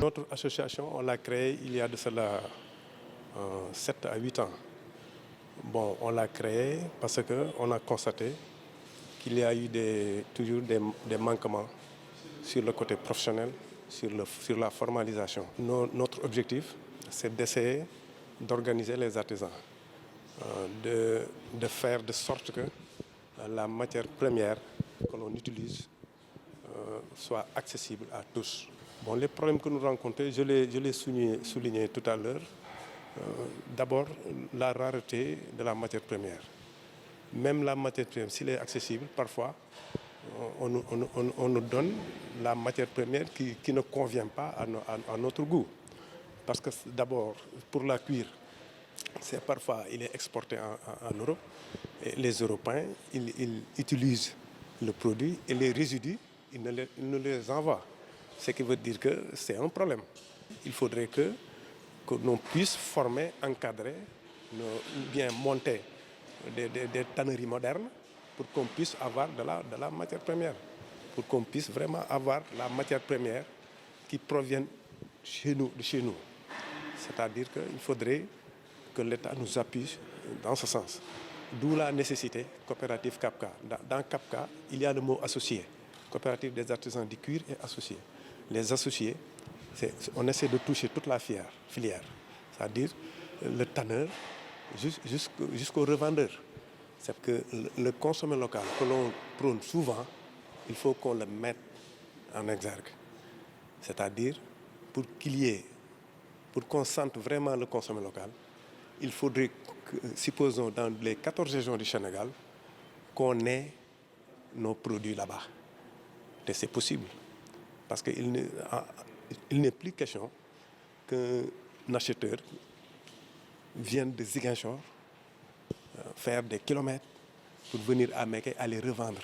Notre association, on l'a créée il y a de cela 7 à 8 ans. Bon, on l'a créée parce qu'on a constaté qu'il y a eu toujours des manquements sur le côté professionnel, sur la formalisation. Notre objectif, c'est d'essayer d'organiser les artisans, de faire de sorte que la matière première que l'on utilise soit accessible à tous. Bon, les problèmes que nous rencontrons, je l'ai souligné tout à l'heure. D'abord, la rareté de la matière première. Même la matière première, s'il est accessible, parfois, on nous donne la matière première qui ne convient pas à notre goût. Parce que d'abord, pour la cuire, parfois il est exporté en Europe. Et les Européens, ils utilisent le produit et les résidus, ils ne les envoient. Ce qui veut dire que c'est un problème. Il faudrait que l'on puisse former, encadrer, ou bien monter des tanneries modernes pour qu'on puisse avoir de la matière première. Pour qu'on puisse vraiment avoir la matière première qui provient de chez nous. C'est-à-dire qu'il faudrait que l'État nous appuie dans ce sens. D'où la nécessité coopérative CAPCA. Dans CAPCA, il y a le mot associé. Coopérative des artisans du cuir et associés. Les associés, on essaie de toucher toute la filière. C'est-à-dire le tanneur jusqu'au revendeur. C'est que le consommé local que l'on prône souvent, il faut qu'on le mette en exergue. C'est-à-dire pour qu'on sente vraiment le consommé local, il faudrait, supposons dans les 14 régions du Sénégal, qu'on ait nos produits là-bas. Et c'est possible. Parce qu'il n'est plus question qu'un acheteur vienne de Ziguinchor faire des kilomètres pour venir à Mékhé et aller revendre.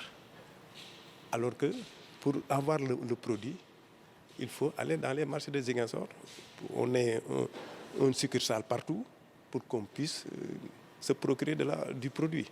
Alors que pour avoir le produit, il faut aller dans les marchés de Ziguinchor. On est une succursale partout pour qu'on puisse se procurer du produit.